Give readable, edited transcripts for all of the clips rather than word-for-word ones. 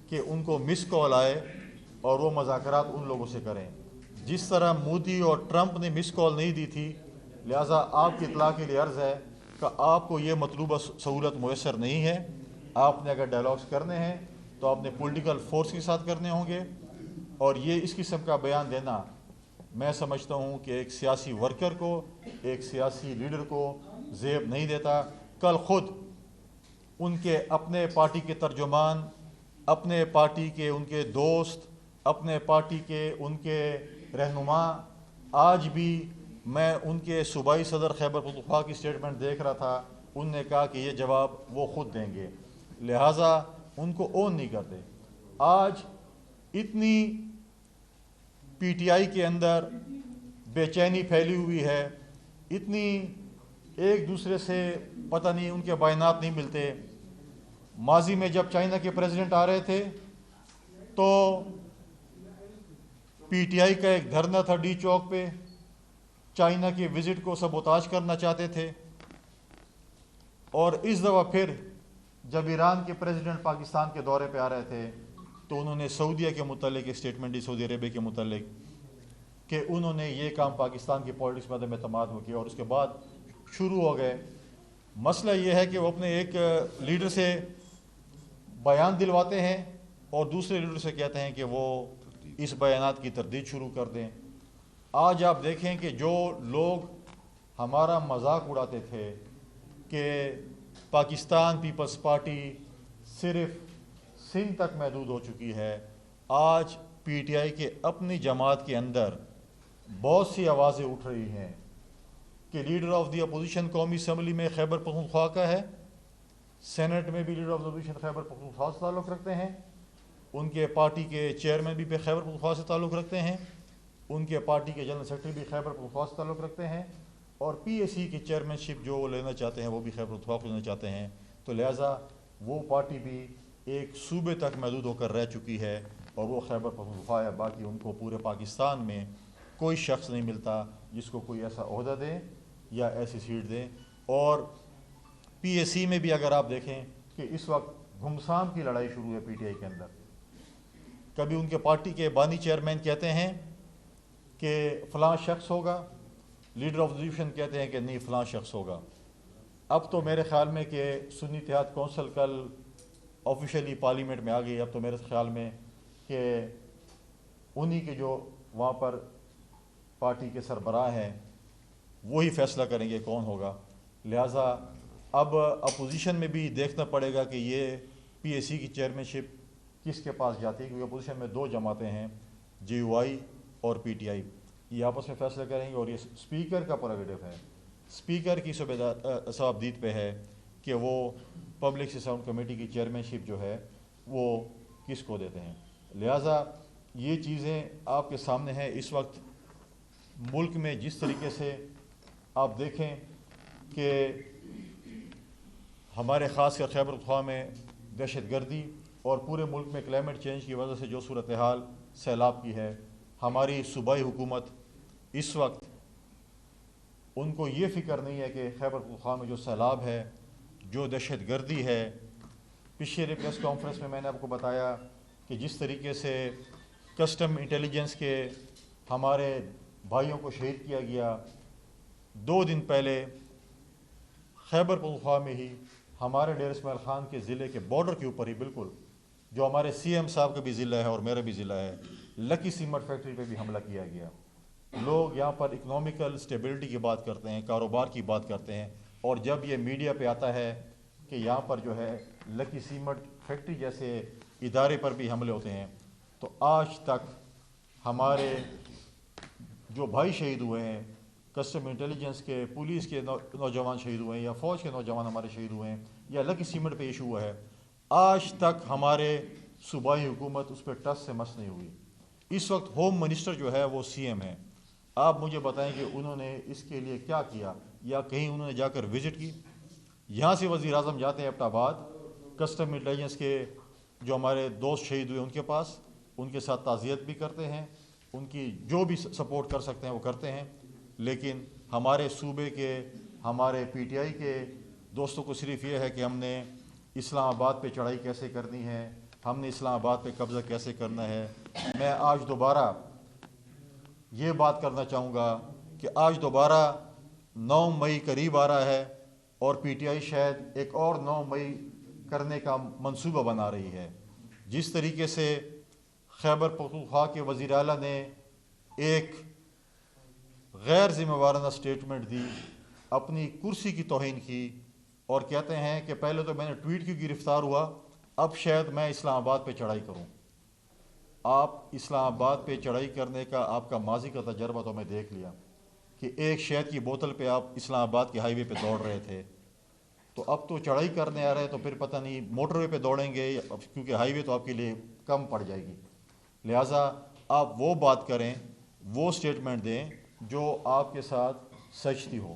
کہ ان کو مس کال آئے اور وہ مذاکرات ان لوگوں سے کریں. جس طرح مودی اور ٹرمپ نے مس کال نہیں دی تھی، لہٰذا آپ کی اطلاع کے لیے عرض ہے کہ آپ کو یہ مطلوبہ سہولت میسر نہیں ہے. آپ نے اگر ڈائلاگس کرنے ہیں تو آپ نے پولیٹیکل فورس کے ساتھ کرنے ہوں گے، اور یہ اس قسم کا بیان دینا میں سمجھتا ہوں کہ ایک سیاسی ورکر کو، ایک سیاسی لیڈر کو زیب نہیں دیتا. کل خود ان کے اپنے پارٹی کے ترجمان، اپنے پارٹی کے ان کے دوست، اپنے پارٹی کے ان کے رہنما، آج بھی میں ان کے صوبائی صدر خیبر پختونخوا کی اسٹیٹمنٹ دیکھ رہا تھا، ان نے کہا کہ یہ جواب وہ خود دیں گے، لہٰذا ان کو اون نہیں کرتے. آج اتنی پی ٹی آئی کے اندر بے چینی پھیلی ہوئی ہے، اتنی ایک دوسرے سے پتہ نہیں ان کے بیانات نہیں ملتے. ماضی میں جب چائنا کے پریزیڈنٹ آ رہے تھے تو پی ٹی آئی کا ایک دھرنا تھا ڈی چوک پہ، چائنا کے وزٹ کو سبوتاژ کرنا چاہتے تھے. اور اس دفعہ پھر جب ایران کے پریزیڈنٹ پاکستان کے دورے پہ آ رہے تھے تو انہوں نے سعودیہ کے متعلق ایک اسٹیٹمنٹ دی، سعودی عربیہ کے متعلق، کہ انہوں نے یہ کام پاکستان کی پالیٹکس میں عدم اعتماد ہو کیا. اور اس کے بعد شروع ہو گئے. مسئلہ یہ ہے کہ وہ اپنے ایک لیڈر سے بیان دلواتے ہیں اور دوسرے لیڈر سے کہتے ہیں کہ وہ اس بیانات کی تردید شروع کر دیں. آج آپ دیکھیں کہ جو لوگ ہمارا مذاق اڑاتے تھے کہ پاکستان پیپلز پارٹی صرف سندھ تک محدود ہو چکی ہے، آج پی ٹی آئی کے اپنی جماعت کے اندر بہت سی آوازیں اٹھ رہی ہیں کہ لیڈر آف دی اپوزیشن قومی اسمبلی میں خیبر پختونخوا کا ہے، سینٹ میں بھی leader of the opposition Khyber Pakhtunkhwa سے تعلق رکھتے ہیں، ان کے پارٹی کے چیئرمین بھی خیبر پختونخوا سے تعلق رکھتے ہیں، ان کے پارٹی کے جنرل سیکرٹری بھی خیبر پختونخوا سے تعلق رکھتے ہیں، اور پی اے سی کی چیئرمین شپ جو وہ لینا چاہتے ہیں وہ بھی خیبر پختونخوا کو لینا چاہتے ہیں. تو لہٰذا وہ پارٹی بھی ایک صوبے تک محدود ہو کر رہ چکی ہے، اور وہ خیبر پختونخوا ہے. باقی ان کو پورے پاکستان میں کوئی شخص نہیں ملتا جس کو کوئی ایسا عہدہ دے یا ایسی سیٹ دے. اور پی اے سی میں بھی اگر آپ دیکھیں کہ اس وقت گھمسان کی لڑائی شروع ہے پی ٹی آئی کے اندر. کبھی ان کے پارٹی کے بانی چیئرمین کہتے ہیں کہ فلاں شخص ہوگا، لیڈر آف اپوزیشن کہتے ہیں کہ نہیں فلاں شخص ہوگا. اب تو میرے خیال میں کہ سنی اتحاد کونسل کل آفیشیلی پارلیمنٹ میں آ گئی. اب تو میرے خیال میں کہ انہی کے جو وہاں پر پارٹی کے سربراہ ہیں وہی فیصلہ کریں گے کون ہوگا. لہٰذا اب اپوزیشن میں بھی دیکھنا پڑے گا کہ یہ پی اے سی کی چیئرمین شپ کس کے پاس جاتی ہے، کیونکہ اپوزیشن میں دو جماعتیں ہیں، جے یو آئی اور پی ٹی آئی. یہ آپس میں فیصلہ کریں گے. اور یہ اسپیکر کا پروگیٹو ہے، اسپیکر کی صوابدید پہ ہے کہ وہ پبلک سسٹم کمیٹی کی چیئرمین شپ جو ہے وہ کس کو دیتے ہیں. لہٰذا یہ چیزیں آپ کے سامنے ہیں. اس وقت ملک میں جس طریقے سے آپ دیکھیں کہ ہمارے خاص کر خیبر پختونخوا میں دہشت گردی اور پورے ملک میں کلائمیٹ چینج کی وجہ سے جو صورتحال سیلاب کی ہے، ہماری صوبائی حکومت اس وقت ان کو یہ فکر نہیں ہے کہ خیبر پختونخوا میں جو سیلاب ہے، جو دہشت گردی ہے. پچھلے پریس کانفرنس میں نے آپ کو بتایا کہ جس طریقے سے کسٹم انٹیلیجنس کے ہمارے بھائیوں کو شہید کیا گیا. 2 دن پہلے خیبر پختونخوا میں ہی ہمارے ڈیر اسماعیل خان کے ضلع کے بارڈر کے اوپر ہی بالکل، جو ہمارے سی ایم صاحب کا بھی ضلع ہے اور میرا بھی ضلع ہے، لکی سیمنٹ فیکٹری پہ بھی حملہ کیا گیا. لوگ یہاں پر اکنامیکل اسٹیبلٹی کی بات کرتے ہیں، کاروبار کی بات کرتے ہیں، اور جب یہ میڈیا پہ آتا ہے کہ یہاں پر جو ہے لکی سیمنٹ فیکٹری جیسے ادارے پر بھی حملے ہوتے ہیں، تو آج تک ہمارے جو بھائی شہید ہوئے ہیں، کسٹم انٹیلیجنس کے، پولیس کے نوجوان شہید ہوئے ہیں، یا فوج کے نوجوان ہمارے شہید ہوئے ہیں، یا لکی سیمنٹ پہ ایشو ہوا ہے، آج تک ہمارے صوبائی حکومت اس پہ ٹس سے مس نہیں ہوئی. اس وقت ہوم منسٹر جو ہے وہ سی ایم ہے. آپ مجھے بتائیں کہ انہوں نے اس کے لیے کیا کیا، یا کہیں انہوں نے جا کر وزٹ کی؟ یہاں سے وزیر اعظم جاتے ہیں ایبٹ آباد، کسٹم انٹیلیجنس کے جو ہمارے دوست شہید ہوئے ان کے پاس، ان کے ساتھ تعزیت بھی کرتے ہیں، ان کی جو بھی سپورٹ کر سکتے ہیں وہ کرتے ہیں. لیکن ہمارے صوبے کے، ہمارے پی ٹی آئی کے دوستوں کو صرف یہ ہے کہ ہم نے اسلام آباد پہ چڑھائی کیسے کرنی ہے، ہم نے اسلام آباد پہ قبضہ کیسے کرنا ہے. میں آج دوبارہ یہ بات کرنا چاہوں گا کہ آج دوبارہ 9 مئی قریب آ رہا ہے اور پی ٹی آئی شاید ایک اور 9 مئی کرنے کا منصوبہ بنا رہی ہے. جس طریقے سے خیبر پختونخوا کے وزیر اعلیٰ نے ایک غیر ذمہ وارانہ سٹیٹمنٹ دی، اپنی کرسی کی توہین کی اور کہتے ہیں کہ پہلے تو میں نے ٹویٹ کی گرفتار ہوا، اب شاید میں اسلام آباد پہ چڑھائی کروں. آپ اسلام آباد پہ چڑھائی کرنے کا آپ کا ماضی کا تجربہ تو میں دیکھ لیا کہ ایک شہد کی بوتل پہ آپ اسلام آباد کے ہائی وے پہ دوڑ رہے تھے، تو اب تو چڑھائی کرنے آ رہے ہیں تو پھر پتہ نہیں موٹر وے پہ دوڑیں گے، کیونکہ ہائی وے تو آپ کے لیے کم پڑ جائے گی. لہٰذا آپ وہ بات کریں، وہ سٹیٹمنٹ دیں جو آپ کے ساتھ سچتی ہو.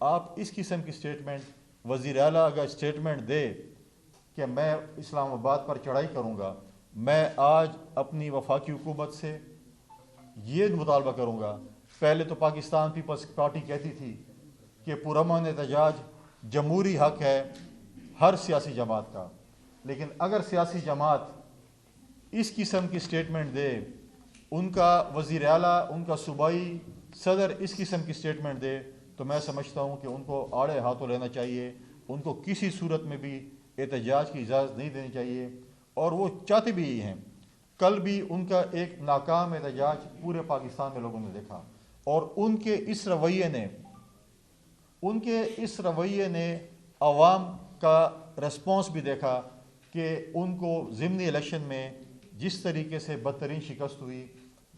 آپ اس قسم کی سٹیٹمنٹ، وزیر اعلیٰ اگر سٹیٹمنٹ دے کہ میں اسلام آباد پر چڑھائی کروں گا، میں آج اپنی وفاقی حکومت سے یہ مطالبہ کروں گا. پہلے تو پاکستان پیپلز پارٹی کہتی تھی کہ پرامن احتجاج جمہوری حق ہے ہر سیاسی جماعت کا، لیکن اگر سیاسی جماعت اس قسم کی سٹیٹمنٹ دے، ان کا وزیر اعلیٰ، ان کا صوبائی صدر اس قسم کی سٹیٹمنٹ دے، تو میں سمجھتا ہوں کہ ان کو آڑے ہاتھوں لینا چاہیے. ان کو کسی صورت میں بھی احتجاج کی اجازت نہیں دینی چاہیے، اور وہ چاہتے بھی یہی ہیں. کل بھی ان کا ایک ناکام احتجاج پورے پاکستان میں لوگوں نے دیکھا، اور ان کے اس رویے نے عوام کا ریسپانس بھی دیکھا کہ ان کو ضمنی الیکشن میں جس طریقے سے بدترین شکست ہوئی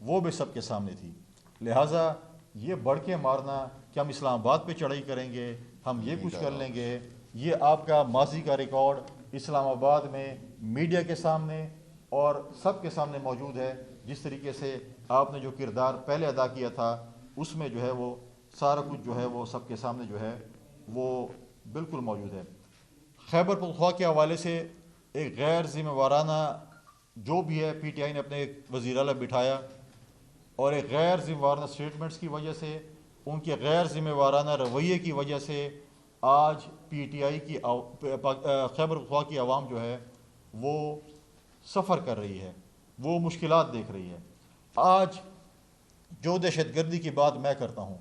وہ بھی سب کے سامنے تھی. لہٰذا یہ بڑھ کے مارنا کہ ہم اسلام آباد پہ چڑھائی کریں گے، ہم یہ کچھ کر لیں گے، یہ آپ کا ماضی کا ریکارڈ اسلام آباد میں میڈیا کے سامنے اور سب کے سامنے موجود ہے. جس طریقے سے آپ نے جو کردار پہلے ادا کیا تھا اس میں جو ہے وہ سارا کچھ جو ہے وہ سب کے سامنے جو ہے وہ بالکل موجود ہے. خیبر پختونخوا کے حوالے سے ایک غیر ذمہ وارانہ جو بھی ہے پی ٹی آئی نے اپنے ایک وزیر اعلیٰ بٹھایا، اور ایک غیر ذمہ وارانہ سٹیٹمنٹس کی وجہ سے، ان کے غیر ذمہ وارانہ رویے کی وجہ سے آج پی ٹی آئی کی خیبر پختونخوا کی عوام جو ہے وہ سفر کر رہی ہے، وہ مشکلات دیکھ رہی ہے. آج جو دہشت گردی کی بات میں کرتا ہوں،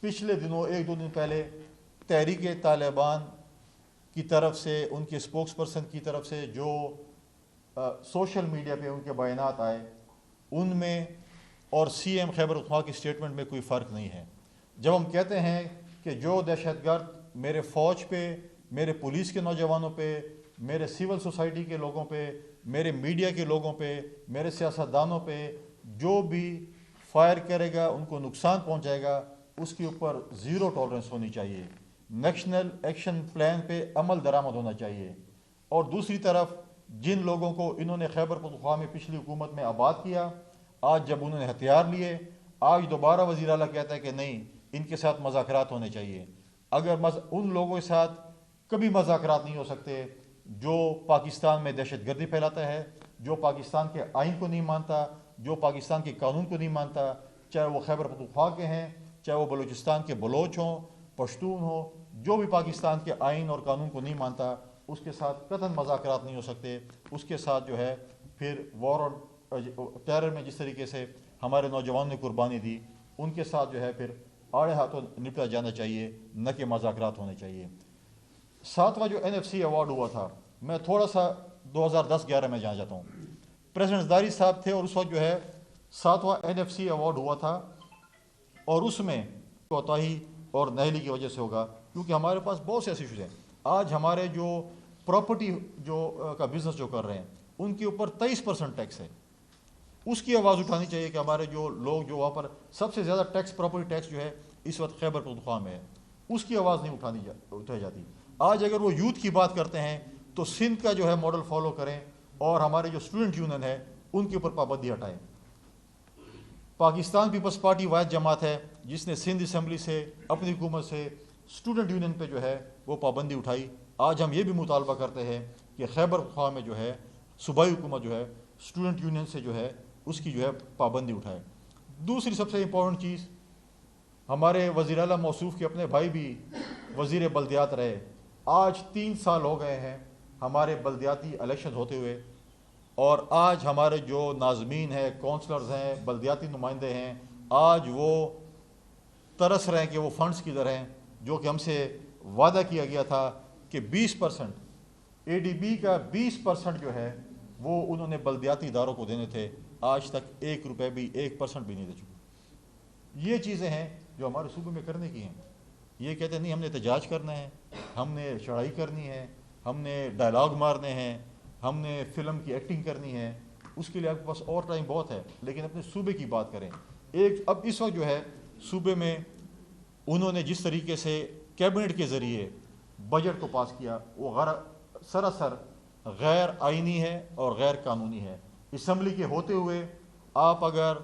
پچھلے دنوں 1-2 دن پہلے تحریک طالبان کی طرف سے، ان کے اسپوکس پرسن کی طرف سے جو سوشل میڈیا پہ ان کے بیانات آئے، ان میں اور سی ایم خیبر پختونخوا کی سٹیٹمنٹ میں کوئی فرق نہیں ہے. جب ہم کہتے ہیں کہ جو دہشت گرد میرے فوج پہ، میرے پولیس کے نوجوانوں پہ، میرے سول سوسائٹی کے لوگوں پہ، میرے میڈیا کے لوگوں پہ، میرے سیاستدانوں پہ جو بھی فائر کرے گا، ان کو نقصان پہنچائے گا، اس کے اوپر زیرو ٹالرنس ہونی چاہیے. نیشنل ایکشن پلان پہ عمل درآمد ہونا چاہیے. اور دوسری طرف جن لوگوں کو انہوں نے خیبر پختونخوا میں پچھلی حکومت میں آباد کیا، آج جب انہوں نے ہتھیار لیے، آج دوبارہ وزیر اعلیٰ کہتا ہے کہ نہیں، ان کے ساتھ مذاکرات ہونے چاہیے. اگر ان لوگوں کے ساتھ کبھی مذاکرات نہیں ہو سکتے جو پاکستان میں دہشت گردی پھیلاتا ہے، جو پاکستان کے آئین کو نہیں مانتا، جو پاکستان کے قانون کو نہیں مانتا، چاہے وہ خیبر پختونخوا کے ہیں، چاہے وہ بلوچستان کے بلوچ ہوں، پشتون ہوں، جو بھی پاکستان کے آئین اور قانون کو نہیں مانتا، اس کے ساتھ قطعاً مذاکرات نہیں ہو سکتے. اس کے ساتھ جو ہے پھر وار اور ٹیرر میں جس طریقے سے ہمارے نوجوانوں نے قربانی دی، ان کے ساتھ جو ہے پھر آڑے ہاتھوں نپٹا جانا چاہیے، نہ کہ مذاکرات ہونے چاہیے. 7واں جو NFC ایوارڈ ہوا تھا، میں تھوڑا سا 2010-11 میں جانا چاہتا ہوں. پریزیڈنٹ زرداری صاحب تھے اور اس وقت جو ہے 7واں NFC ایوارڈ ہوا تھا، اور اس میں کوتاہی اور نااہلی کی وجہ سے ہوگا، کیونکہ ہمارے پاس بہت سے ایسے ایشوز ہیں. آج ہمارے جو پراپرٹی کا بزنس جو کر رہے ہیں ان کے اوپر 23% ٹیکس ہے. اس کی آواز اٹھانی چاہیے کہ ہمارے جو لوگ جو وہاں پر سب سے زیادہ ٹیکس، پراپرٹی ٹیکس جو ہے اس وقت خیبر پختونخوا میں ہے، اس کی آواز نہیں اٹھائی جاتی. آج اگر وہ یوتھ کی بات کرتے ہیں تو سندھ کا جو ہے ماڈل فالو کریں اور ہمارے جو اسٹوڈنٹ یونین ہے ان کے اوپر پابندی ہٹائیں. پاکستان پیپلز پارٹی واحد جماعت ہے جس نے سندھ اسمبلی سے، اپنی حکومت سے اسٹوڈنٹ یونین پہ جو ہے وہ پابندی اٹھائی. آج ہم یہ بھی مطالبہ کرتے ہیں کہ خیبر پختونخوا میں جو ہے صوبائی حکومت جو ہے اسٹوڈنٹ یونین سے جو ہے اس کی جو ہے پابندی اٹھائے. دوسری سب سے امپورٹنٹ چیز، ہمارے وزیر اعلیٰ موصوف کے اپنے بھائی بھی وزیر بلدیات رہے. آج 3 سال ہو گئے ہیں ہمارے بلدیاتی الیکشن ہوتے ہوئے، اور آج ہمارے جو ناظمین ہیں، کونسلرز ہیں، بلدیاتی نمائندے ہیں، آج وہ ترس رہے ہیں کہ وہ فنڈز کدھر ہیں، جو کہ ہم سے وعدہ کیا گیا تھا کہ 20% ADB کا 20% جو ہے وہ انہوں نے بلدیاتی اداروں کو دینے تھے، آج تک 1 روپے بھی 1% بھی نہیں دے چکے۔ یہ چیزیں ہیں جو ہمارے صوبے میں کرنے کی ہیں۔ یہ کہتے ہیں نہیں ہم نے احتجاج کرنا ہے، ہم نے چڑھائی کرنی ہے، ہم نے ڈائلاگ مارنے ہیں، ہم نے فلم کی ایکٹنگ کرنی ہے، اس کے لیے آپ کے پاس اور ٹائم بہت ہے، لیکن اپنے صوبے کی بات کریں۔ اب اس وقت جو ہے صوبے میں انہوں نے جس طریقے سے کیبنٹ کے ذریعے بجٹ کو پاس کیا، وہ سراسر غیر آئینی ہے اور غیر قانونی ہے۔ اسمبلی کے ہوتے ہوئے آپ اگر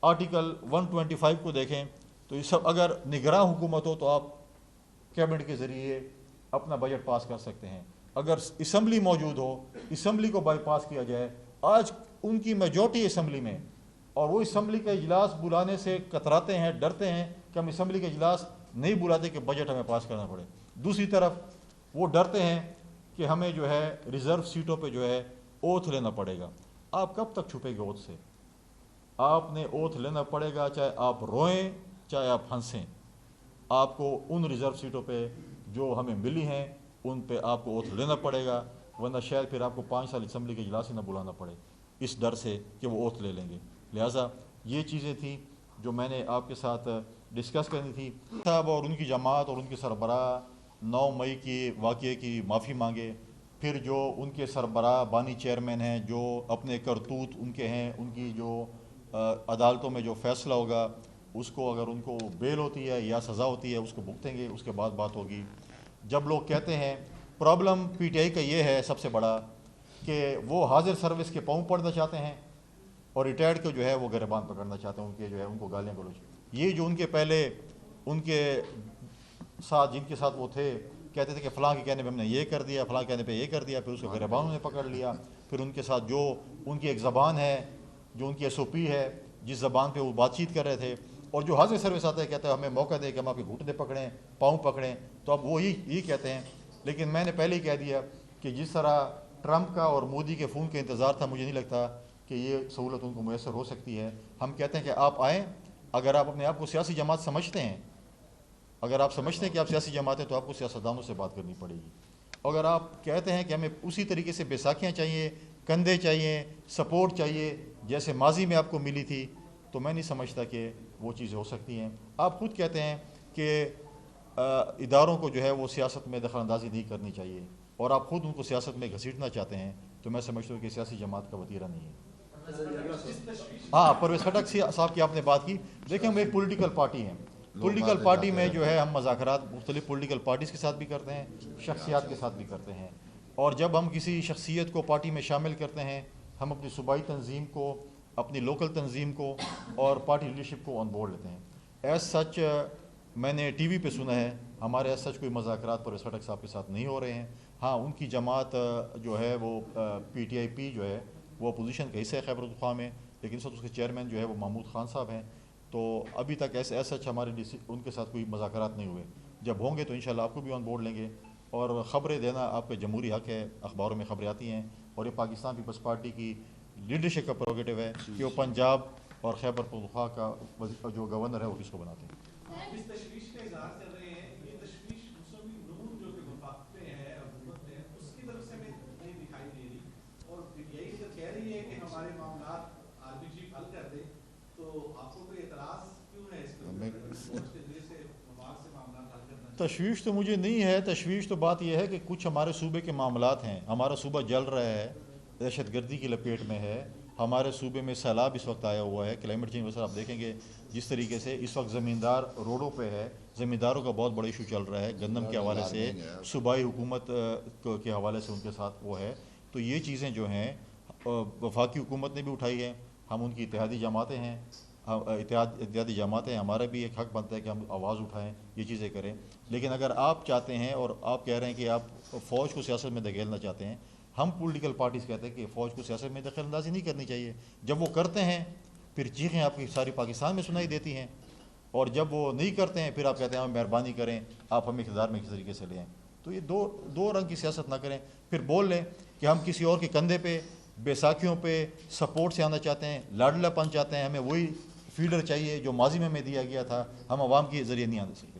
آرٹیکل 125 کو دیکھیں تو یہ سب، اگر نگراں حکومت ہو تو آپ کیبنٹ کے ذریعے اپنا بجٹ پاس کر سکتے ہیں۔ اگر اسمبلی موجود ہو، اسمبلی کو بائی پاس کیا جائے، آج ان کی میجورٹی اسمبلی میں، اور وہ اسمبلی کا اجلاس بلانے سے کتراتے ہیں، ڈرتے ہیں کہ ہم اسمبلی کا اجلاس نہیں بلاتے کہ بجٹ ہمیں پاس کرنا پڑے۔ دوسری طرف وہ ڈرتے ہیں کہ ہمیں جو ہے ریزرو سیٹوں پہ جو ہے اوتھ لینا پڑے گا۔ آپ کب تک چھپے گے اوتھ سے؟ آپ نے اوتھ لینا پڑے گا، چاہے آپ روئیں چاہے آپ ہنسیں، آپ کو ان ریزرو سیٹوں پہ جو ہمیں ملی ہیں ان پہ آپ کو اوتھ لینا پڑے گا، ورنہ شاید پھر آپ کو 5 سال اسمبلی کے اجلاس ہی نہ بلانا پڑے، اس ڈر سے کہ وہ اوتھ لے لیں گے۔ لہٰذا یہ چیزیں تھیں جو میں نے آپ کے ساتھ ڈسکس کرنی تھی۔ صاحب اور ان کی جماعت اور ان کے سربراہ 9 مئی کی واقعے کی معافی مانگے، پھر جو ان کے سربراہ بانی چیئرمین ہیں، جو اپنے کرتوت ان کے ہیں، ان کی جو عدالتوں میں جو فیصلہ ہوگا اس کو، اگر ان کو بیل ہوتی ہے یا سزا ہوتی ہے اس کو بھگتیں گے، اس کے بعد بات ہوگی۔ جب لوگ کہتے ہیں پرابلم PTI کا یہ ہے سب سے بڑا کہ وہ حاضر سروس کے پاؤں پڑنا چاہتے ہیں اور ریٹائرڈ کو جو ہے وہ گریبان پکڑنا چاہتے ہیں، ان کے جو ہے ان کو گالیاں گلوچ۔ یہ جو ان کے پہلے ان کے ساتھ جن کے ساتھ وہ تھے کہتے تھے کہ فلاں کے کہنے پہ ہم نے یہ کر دیا، فلاں کہنے پہ یہ کر دیا، پھر اس کو گریبانوں نے پکڑ لیا، پھر ان کے ساتھ جو ان کی ایک زبان ہے، جو ان کی SOP ہے، جس زبان پہ وہ بات چیت کر رہے تھے، اور جو حاضر سروس آتا ہے کہتا ہے ہمیں موقع دے کہ ہم آپ کے گھٹنے پکڑیں، پاؤں پکڑیں، تو اب وہ یہی کہتے ہیں۔ لیکن میں نے پہلے ہی کہہ دیا کہ جس طرح ٹرمپ کا اور مودی کے فون کا انتظار تھا، مجھے نہیں لگتا کہ یہ سہولت ان کو میسر ہو سکتی ہے۔ ہم کہتے ہیں کہ آپ آئیں، اگر آپ اپنے آپ کو سیاسی جماعت سمجھتے ہیں، اگر آپ سمجھتے ہیں کہ آپ سیاسی جماعت ہیں تو آپ کو سیاستدانوں سے بات کرنی پڑے گی۔ اگر آپ کہتے ہیں کہ ہمیں اسی طریقے سے بیساکھیاں چاہیے، کندھے چاہیے، سپورٹ چاہیے جیسے ماضی میں آپ کو ملی تھی، تو میں نہیں سمجھتا کہ وہ چیزیں ہو سکتی ہیں۔ آپ خود کہتے ہیں کہ اداروں کو جو ہے وہ سیاست میں دخل اندازی نہیں کرنی چاہیے، اور آپ خود ان کو سیاست میں گھسیٹنا چاہتے ہیں، تو میں سمجھتا ہوں کہ سیاسی جماعت کا وتیرہ نہیں ہے۔ ہاں، پرویز خٹک صاحب کی آپ نے بات کی، دیکھیں ہم ایک پولیٹیکل پارٹی ہیں، پولیٹیکل پارٹی میں جو ہے ہم مذاکرات مختلف پولیٹیکل پارٹیز کے ساتھ بھی کرتے ہیں، شخصیات کے ساتھ بھی کرتے ہیں، اور جب ہم کسی شخصیت کو پارٹی میں شامل کرتے ہیں، ہم اپنی صوبائی تنظیم کو، اپنی لوکل تنظیم کو اور پارٹی لیڈرشپ کو آن بورڈ لیتے ہیں۔ ایز سچ میں نے ٹی وی پہ سنا ہے، ہمارے ایز سچ کوئی مذاکرات پرویز خٹک صاحب کے ساتھ نہیں ہو رہے ہیں۔ ہاں، ان کی جماعت جو ہے وہ PTIP جو ہے وہ اپوزیشن کا حصہ ہے خیبر پختونخوا میں، لیکن اس وقت اس کے چیئرمین جو ہے وہ محمود خان صاحب ہیں، تو ابھی تک ایز سچ ہمارے ان کے ساتھ کوئی مذاکرات نہیں ہوئے۔ جب ہوں گے تو انشاءاللہ آپ کو بھی آن بورڈ لیں گے، اور خبریں دینا آپ کا جمہوری حق ہے، اخباروں میں خبریں آتی ہیں، اور یہ پاکستان پیپلز پارٹی کی لیڈرشپ کا پروگیٹو ہے کہ وہ پنجاب اور خیبر پختونخوا کا جو گورنر ہے وہ کس کو بناتے ہیں۔ اس تشویش کا اظہار کر رہے ہیں، یہ تشویش مسلم نور جو کہ وفاق میں ہے، حکومت میں، اس کی طرف سے ہمیں نہیں دکھائی دے رہی، اور یہی تو کہہ رہی ہے کہ ہمارے معاملات آرمی چیف حل کر دے، تو آپ کو کوئی اعتراض کیوں ہے اس کے؟ تشویش تو مجھے نہیں ہے، تشویش تو بات یہ ہے کہ کچھ ہمارے صوبے کے معاملات ہیں، ہمارا صوبہ جل رہا ہے، دہشت گردی کی لپیٹ میں ہے، ہمارے صوبے میں سیلاب اس وقت آیا ہوا ہے، کلائمیٹ چینج وغیرہ آپ دیکھیں گے جس طریقے سے اس وقت زمیندار روڈوں پہ ہے، زمینداروں کا بہت بڑا ایشو چل رہا ہے گندم کے حوالے سے، صوبائی حکومت کے حوالے سے ان کے ساتھ وہ ہے، تو یہ چیزیں جو ہیں وفاقی حکومت نے بھی اٹھائی ہیں، ہم ان کی اتحادی جماعتیں ہیں، اتحادی جماعتیں، ہمارا بھی ایک حق بنتا ہے کہ ہم آواز اٹھائیں، یہ چیزیں کریں۔ لیکن اگر آپ چاہتے ہیں اور آپ کہہ رہے ہیں کہ آپ فوج کو سیاست میں دھکیلنا چاہتے ہیں، ہم پولیٹیکل پارٹیز کہتے ہیں کہ فوج کو سیاست میں دخل اندازی نہیں کرنی چاہیے۔ جب وہ کرتے ہیں پھر چیخیں آپ کی ساری پاکستان میں سنائی دیتی ہیں، اور جب وہ نہیں کرتے ہیں پھر آپ کہتے ہیں ہم مہربانی کریں، آپ ہمیں اقتدار میں کس طریقے سے لیں۔ تو یہ دو رنگ کی سیاست نہ کریں، پھر بول لیں کہ ہم کسی اور کے کندھے پہ بیساکھیوں پہ سپورٹ سے آنا چاہتے ہیں، لاڈلا پن چاہتے ہیں، ہمیں وہی فیڈر چاہیے جو ماضی میں ہمیں دیا گیا تھا، ہم عوام کے ذریعے نہیں آنے سکتے۔